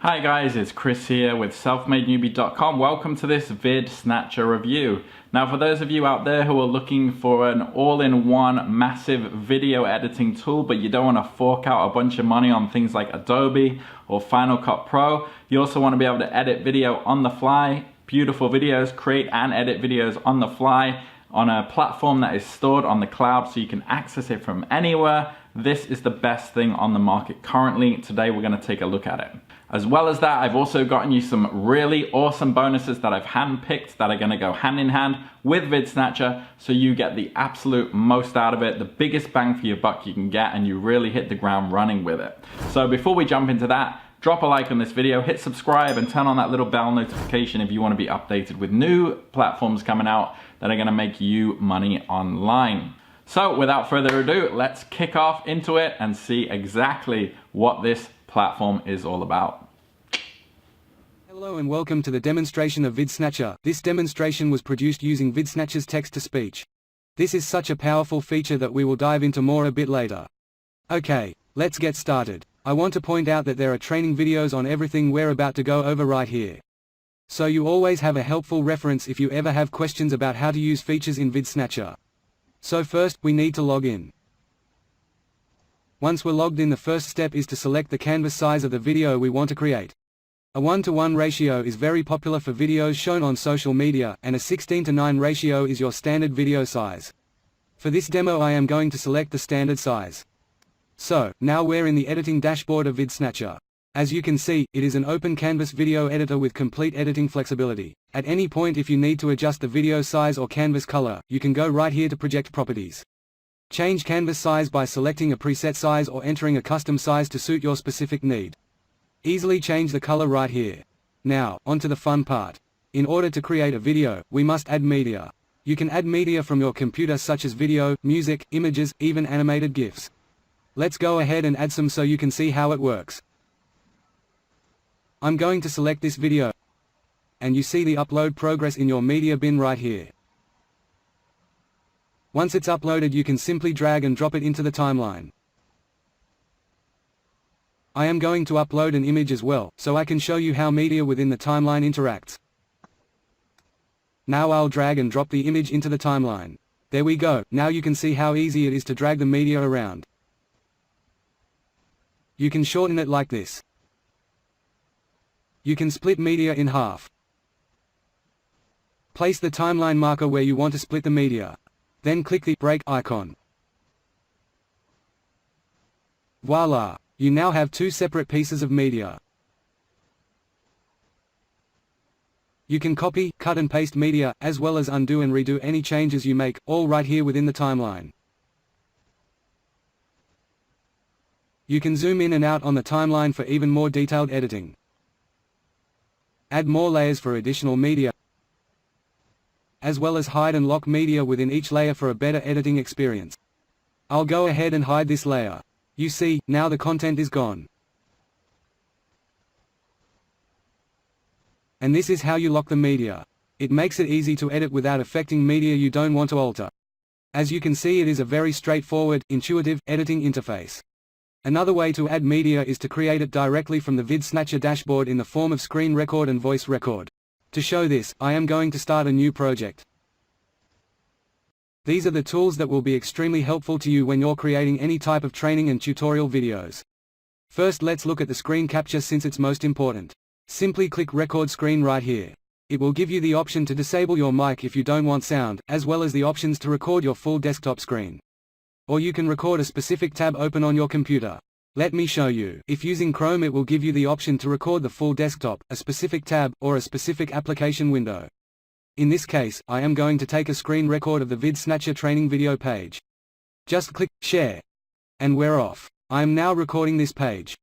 Hi guys, it's Chris here with selfmadenewbie.com. Welcome to this VidSnatcher review. Now for those of you out there who are looking for an all-in-one massive video editing tool, but you don't want to fork out a bunch of money on things like Adobe or Final Cut Pro, you also want to be able to edit video on the fly, beautiful videos, create and edit videos on the fly on a platform that is stored on the cloud so you can access it from anywhere. This is the best thing on the market currently. Today we're going to take a look at it. As well as that, I've also gotten you some really awesome bonuses that I've handpicked that are going to go hand in hand with VidSnatcher so you get the absolute most out of it, the biggest bang for your buck you can get, and you really hit the ground running with it. So before we jump into that, drop a like on this video, hit subscribe, and turn on that little bell notification if you want to be updated with new platforms coming out that are going to make you money online. So without further ado, let's kick off into it and see exactly what this platform is all about. Hello and welcome to the demonstration of VidSnatcher. This demonstration was produced using VidSnatcher's text-to-speech. This is such a powerful feature that we will dive into more a bit later. Okay, let's get started. I want to point out that there are training videos on everything we're about to go over right here. So you always have a helpful reference if you ever have questions about how to use features in VidSnatcher. So first, we need to log in. Once we're logged in, the first step is to select the canvas size of the video we want to create. A 1:1 ratio is very popular for videos shown on social media, and a 16:9 ratio is your standard video size. For this demo I am going to select the standard size. So, now we're in the editing dashboard of VidSnatcher. As you can see, it is an open canvas video editor with complete editing flexibility. At any point if you need to adjust the video size or canvas color, you can go right here to project properties. Change canvas size by selecting a preset size or entering a custom size to suit your specific need. Easily change the color right here. Now, onto the fun part. In order to create a video, we must add media. You can add media from your computer such as video, music, images, even animated GIFs. Let's go ahead and add some so you can see how it works. I'm going to select this video, and you see the upload progress in your media bin right here. Once it's uploaded, you can simply drag and drop it into the timeline. I am going to upload an image as well, so I can show you how media within the timeline interacts. Now I'll drag and drop the image into the timeline. There we go, now you can see how easy it is to drag the media around. You can shorten it like this. You can split media in half. Place the timeline marker where you want to split the media. Then click the break icon. Voila! You now have two separate pieces of media. You can copy, cut and paste media, as well as undo and redo any changes you make, all right here within the timeline. You can zoom in and out on the timeline for even more detailed editing. Add more layers for additional media, as well as hide and lock media within each layer for a better editing experience. I'll go ahead and hide this layer. You see, now the content is gone. And this is how you lock the media. It makes it easy to edit without affecting media you don't want to alter. As you can see, it is a very straightforward, intuitive, editing interface. Another way to add media is to create it directly from the VidSnatcher dashboard in the form of screen record and voice record. To show this, I am going to start a new project. These are the tools that will be extremely helpful to you when you're creating any type of training and tutorial videos. First, let's look at the screen capture since it's most important. Simply click Record Screen right here. It will give you the option to disable your mic if you don't want sound, as well as the options to record your full desktop screen. Or you can record a specific tab open on your computer. Let me show you. If using Chrome, it will give you the option to record the full desktop, a specific tab, or a specific application window. In this case, I am going to take a screen record of the VidSnatcher training video page. Just click Share. And we're off. I am now recording this page.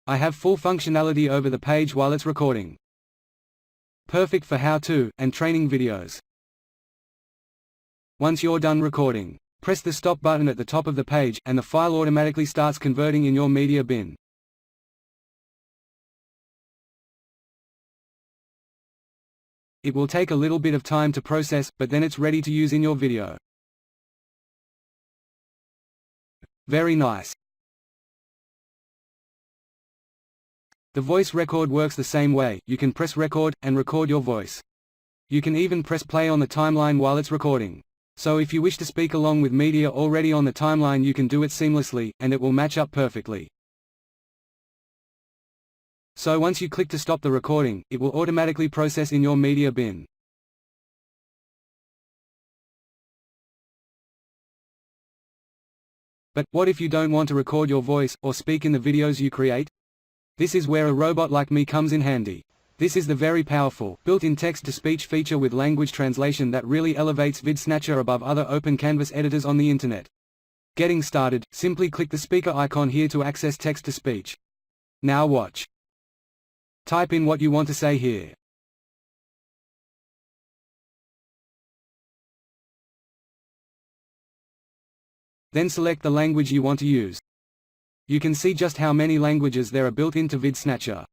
I have full functionality over the page while it's recording. Perfect for how-to and training videos. Once you're done recording, press the stop button at the top of the page, and the file automatically starts converting in your media bin. It will take a little bit of time to process, but then it's ready to use in your video. Very nice. The voice record works the same way. You can press record, and record your voice. You can even press play on the timeline while it's recording. So if you wish to speak along with media already on the timeline, you can do it seamlessly, and it will match up perfectly. So once you click to stop the recording, it will automatically process in your media bin. But what if you don't want to record your voice, or speak in the videos you create? This is where a robot like me comes in handy. This is the very powerful, built-in text-to-speech feature with language translation that really elevates VidSnatcher above other open canvas editors on the internet. Getting started, simply click the speaker icon here to access text-to-speech. Now watch. Type in what you want to say here. Then select the language you want to use. You can see just how many languages there are built into VidSnatcher.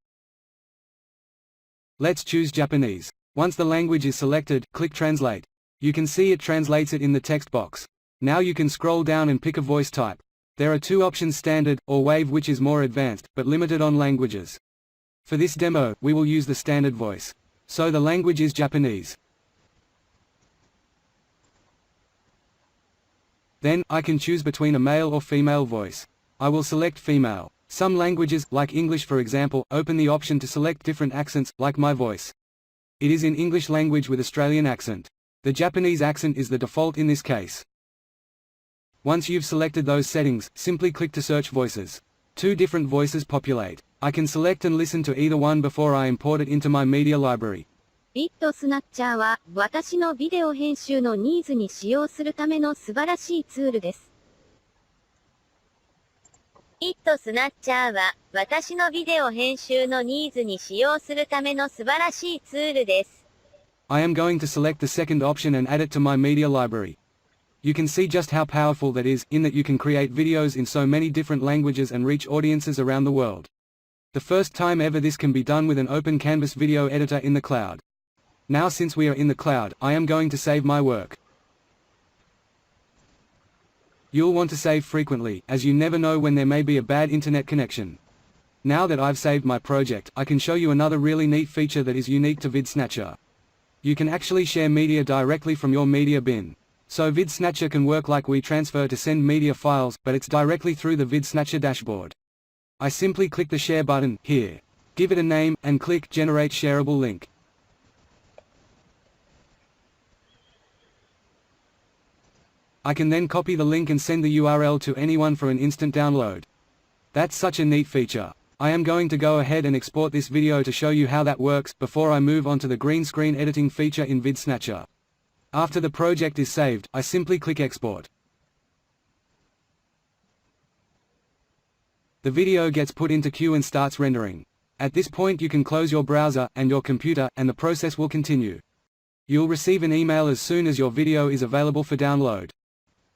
Let's choose Japanese. Once the language is selected, click Translate. You can see it translates it in the text box. Now you can scroll down and pick a voice type. There are two options: Standard, or Wave, which is more advanced, but limited on languages. For this demo, we will use the standard voice. So the language is Japanese. Then, I can choose between a male or female voice. I will select female. Some languages, like English for example, open the option to select different accents, like my voice. It is in English language with Australian accent. The Japanese accent is the default in this case. Once you've selected those settings, simply click to search voices. Two different voices populate. I can select and listen to either one before I import it into my media library. VidSnatcher は私のビデオ編集のニーズに使用するための素晴らしいツールです。VidSnatcher は私のビデオ編集のニーズに使用するための素晴らしいツールです。I am going to select the second option and add it to my media library. You can see just how powerful that is, in that you can create videos in so many different languages and reach audiences around the world. The first time ever this can be done with an open canvas video editor in the cloud. Now since we are in the cloud, I am going to save my work. You'll want to save frequently, as you never know when there may be a bad internet connection. Now that I've saved my project, I can show you another really neat feature that is unique to VidSnatcher. You can actually share media directly from your media bin. So VidSnatcher can work like WeTransfer to send media files, but it's directly through the VidSnatcher dashboard. I simply click the share button, here. Give it a name, and click Generate Shareable Link. I can then copy the link and send the URL to anyone for an instant download. That's such a neat feature. I am going to go ahead and export this video to show you how that works, before I move on to the green screen editing feature in VidSnatcher. After the project is saved, I simply click Export. The video gets put into queue and starts rendering. At this point you can close your browser, and your computer, and the process will continue. You'll receive an email as soon as your video is available for download.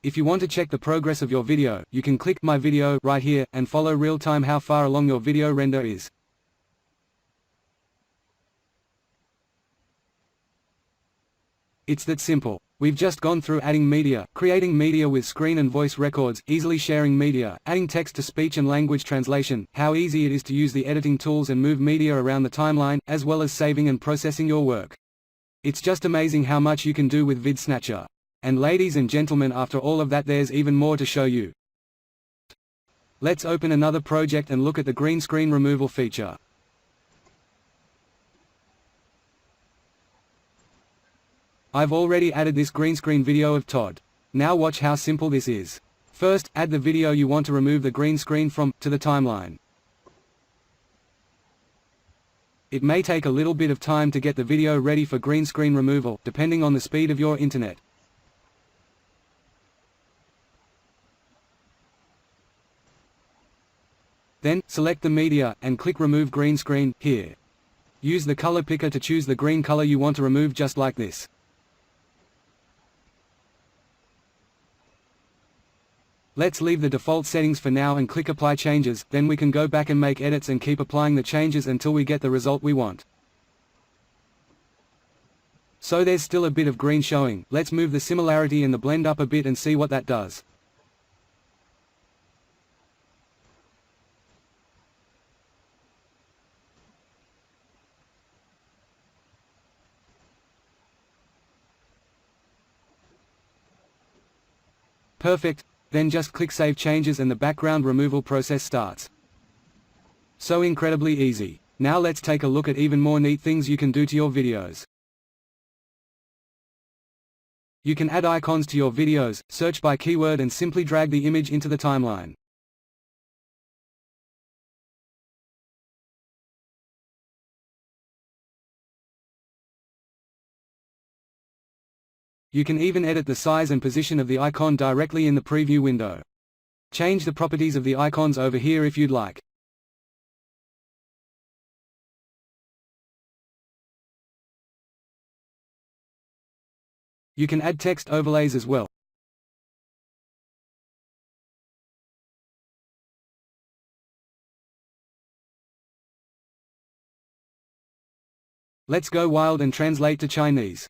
If you want to check the progress of your video, you can click My Video right here, and follow real-time how far along your video render is. It's that simple. We've just gone through adding media, creating media with screen and voice records, easily sharing media, adding text-to-speech and language translation, how easy it is to use the editing tools and move media around the timeline, as well as saving and processing your work. It's just amazing how much you can do with VidSnatcher. And ladies and gentlemen, after all of that, there's even more to show you. Let's open another project and look at the green screen removal feature. I've already added this green screen video of Todd. Now watch how simple this is. First, add the video you want to remove the green screen from, to the timeline. It may take a little bit of time to get the video ready for green screen removal, depending on the speed of your internet. Then, select the media, and click Remove Green Screen, here. Use the color picker to choose the green color you want to remove, just like this. Let's leave the default settings for now and click Apply Changes, then we can go back and make edits and keep applying the changes until we get the result we want. So there's still a bit of green showing. Let's move the similarity in the blend up a bit and see what that does. Perfect, then just click Save Changes and the background removal process starts. So incredibly easy. Now let's take a look at even more neat things you can do to your videos. You can add icons to your videos, search by keyword and simply drag the image into the timeline. You can even edit the size and position of the icon directly in the preview window. Change the properties of the icons over here if you'd like. You can add text overlays as well. Let's go wild and translate to Chinese.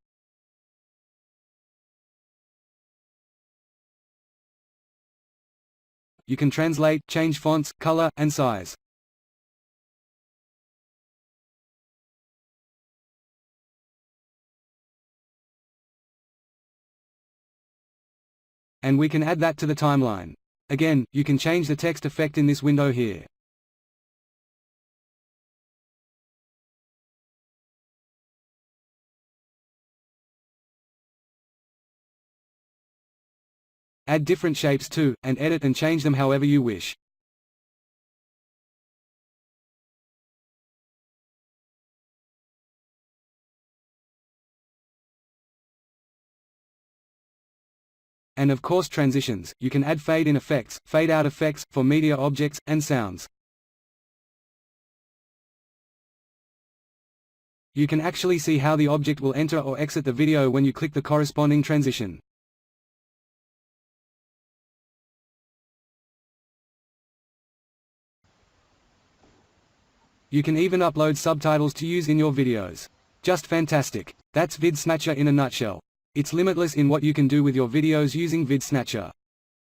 You can translate, change fonts, color, and size. And we can add that to the timeline. Again, you can change the text effect in this window here. Add different shapes too, and edit and change them however you wish. And of course transitions, you can add fade-in effects, fade-out effects, for media objects, and sounds. You can actually see how the object will enter or exit the video when you click the corresponding transition. You can even upload subtitles to use in your videos. Just fantastic. That's VidSnatcher in a nutshell. It's limitless in what you can do with your videos using VidSnatcher.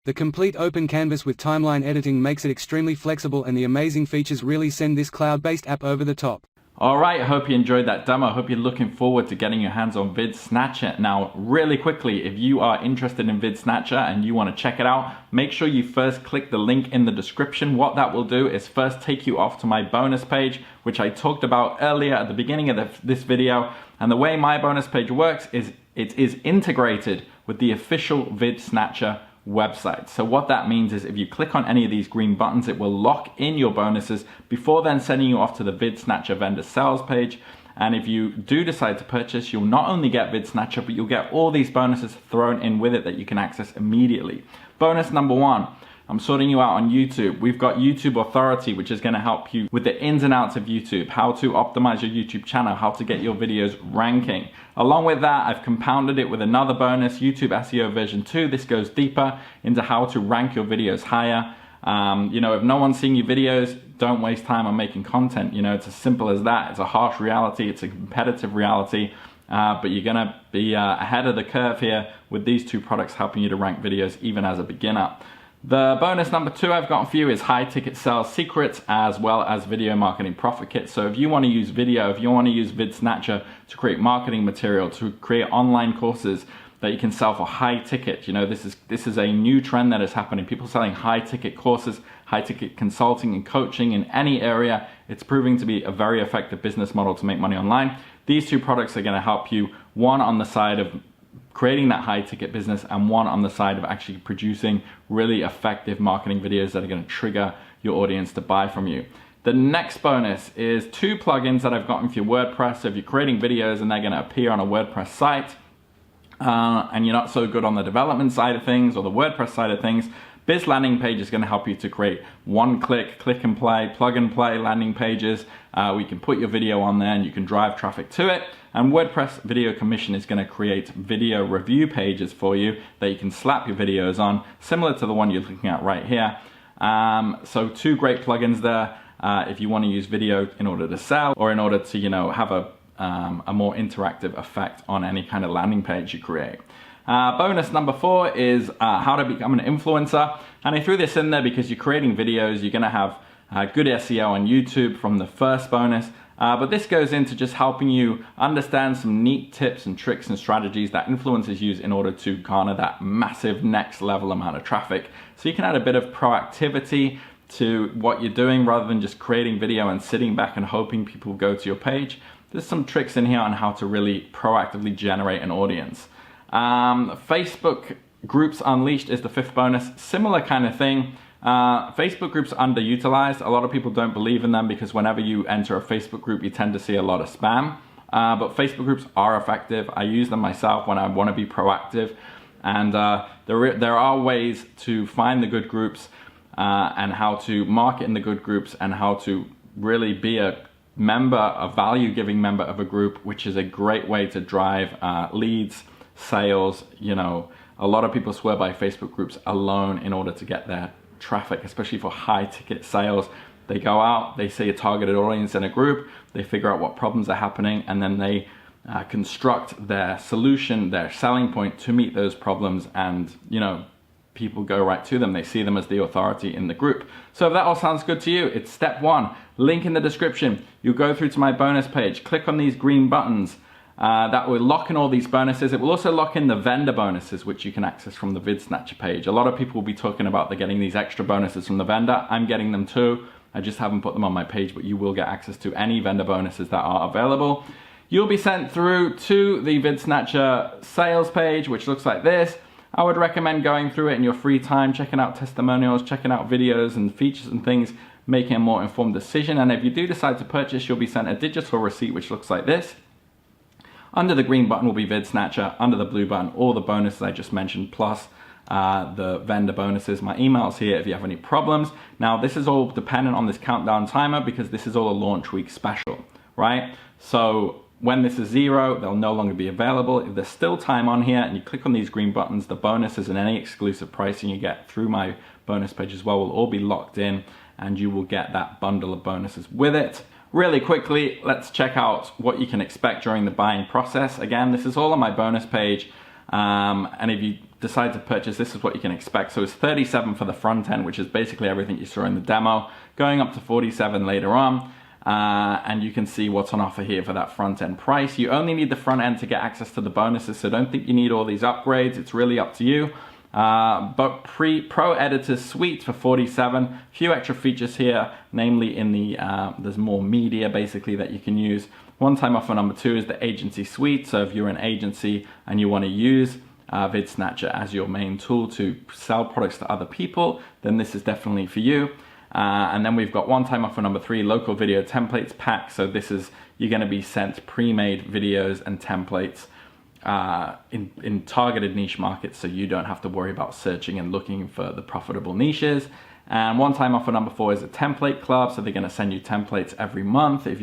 The complete open canvas with timeline editing makes it extremely flexible, and the amazing features really send this cloud-based app over the top. Alright, I hope you enjoyed that demo. I hope you're looking forward to getting your hands on VidSnatcher. Now, really quickly, if you are interested in VidSnatcher and you want to check it out, make sure you first click the link in the description. What that will do is first take you off to my bonus page, which I talked about earlier at the beginning of this video. And the way my bonus page works is it is integrated with the official VidSnatcher website. So what that means is if you click on any of these green buttons, it will lock in your bonuses before then sending you off to the VidSnatcher vendor sales page. And if you do decide to purchase, you'll not only get VidSnatcher, but you'll get all these bonuses thrown in with it that you can access immediately. Bonus number one, I'm sorting you out on YouTube. We've got YouTube Authority, which is going to help you with the ins and outs of YouTube, how to optimize your YouTube channel, how to get your videos ranking. Along with that, I've compounded it with another bonus, YouTube SEO version 2. This goes deeper into how to rank your videos higher. You know, if no one's seeing your videos, don't waste time on making content. You know, it's as simple as that. It's a harsh reality. It's a competitive reality. But you're going to be ahead of the curve here with these two products helping you to rank videos even as a beginner. The bonus number 2 I've got for you is high ticket sales secrets as well as video marketing profit kit. So if you want to use video, if you want to use VidSnatcher to create marketing material, to create online courses that you can sell for high ticket, you know, this is a new trend that is happening. People selling high ticket courses, high ticket consulting and coaching in any area. It's proving to be a very effective business model to make money online. These two products are going to help you, one on the side of creating that high ticket business and one on the side of actually producing really effective marketing videos that are going to trigger your audience to buy from you. The next bonus is 2 plugins that I've gotten for your WordPress. So if you're creating videos and they're going to appear on a WordPress site and you're not so good on the development side of things or the WordPress side of things, Biz Landing Page is going to help you to create one-click, click and play, plug and play landing pages. We can put your video on there and you can drive traffic to it. And WordPress Video Commission is going to create video review pages for you that you can slap your videos on, similar to the one you're looking at right here. So 2 great plugins there if you want to use video in order to sell or in order to, you know, have a more interactive effect on any kind of landing page you create. Bonus number 4 is how to become an influencer. And I threw this in there because you're creating videos, you're going to have good SEO on YouTube from the first bonus, But this goes into just helping you understand some neat tips and tricks and strategies that influencers use in order to garner that massive next level amount of traffic. So you can add a bit of proactivity to what you're doing rather than just creating video and sitting back and hoping people go to your page. There's some tricks in here on how to really proactively generate an audience. Facebook Groups Unleashed is the 5th bonus. Similar kind of thing. Facebook groups are underutilized. A lot of people don't believe in them because whenever you enter a Facebook group, you tend to see a lot of spam. But Facebook groups are effective. I use them myself when I want to be proactive. And there are ways to find the good groups and how to market in the good groups and how to really be a member, a value-giving member of a group, which is a great way to drive leads, sales. You know, a lot of people swear by Facebook groups alone in order to get their traffic, especially for high-ticket sales. They go out, they see a targeted audience in a group, they figure out what problems are happening, and then they construct their solution, their selling point to meet those problems, and you know, people go right to them. They see them as the authority in the group. So if that all sounds good to you, it's step 1. Link in the description. You go through to my bonus page, click on these green buttons. That will lock in all these bonuses. It will also lock in the vendor bonuses, which you can access from the VidSnatcher page. A lot of people will be talking about they're getting these extra bonuses from the vendor. I'm getting them too. I just haven't put them on my page, but you will get access to any vendor bonuses that are available. You'll be sent through to the VidSnatcher sales page, which looks like this. I would recommend going through it in your free time, checking out testimonials, checking out videos and features and things, making a more informed decision. And if you do decide to purchase, you'll be sent a digital receipt, which looks like this. Under the green button will be VidSnatcher, under the blue button, all the bonuses I just mentioned, plus the vendor bonuses. My email's here if you have any problems. Now, this is all dependent on this countdown timer because this is all a launch week special, right? So when this is 0, they'll no longer be available. If there's still time on here and you click on these green buttons, the bonuses and any exclusive pricing you get through my bonus page as well will all be locked in, and you will get that bundle of bonuses with it. Really quickly, let's check out what you can expect during the buying process. Again, this is all on my bonus page, and if you decide to purchase, this is what you can expect. So it's 37 for the front end, which is basically everything you saw in the demo, going up to 47 later on, and you can see what's on offer here for that front end price. You only need the front end to get access to the bonuses, so don't think you need all these upgrades. It's really up to you. But Pro Editor Suite for 47, a few extra features here, namely in the, there's more media basically that you can use. One-time offer number 2 is the Agency Suite, so if you're an agency and you want to use VidSnatcher as your main tool to sell products to other people, then this is definitely for you. And then we've got one-time offer number 3, Local Video Templates Pack, so this is, you're going to be sent pre-made videos and templates in targeted niche markets, so you don't have to worry about searching and looking for the profitable niches. And one-time offer number 4 is a template club, so they're going to send you templates every month. If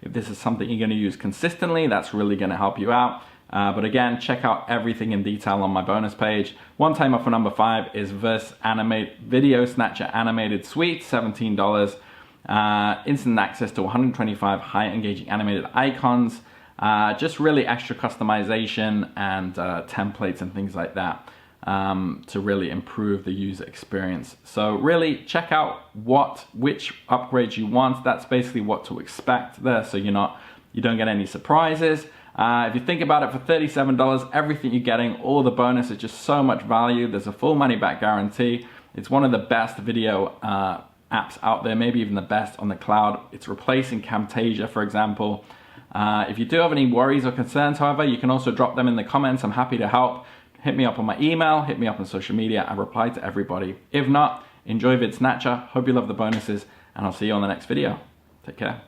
this is something you're going to use consistently, that's really going to help you out. But again, check out everything in detail on my bonus page. One-time offer number 5 is VidSnatcher Animated Suite, $17. Instant access to 125 high engaging animated icons. Just really extra customization and templates and things like that to really improve the user experience. So really check out which upgrades you want. That's basically what to expect there, so you don't get any surprises. If you think about it, for $37, everything you're getting, all the bonus is just so much value. There's a full money back guarantee. It's one of the best video apps out there, maybe even the best on the cloud. It's replacing Camtasia, for example. If you do have any worries or concerns, however, you can also drop them in the comments. I'm happy to help. Hit me up on my email, hit me up on social media. I reply to everybody. If not, enjoy VidSnatcher. Hope you love the bonuses, and I'll see you on the next video. Take care.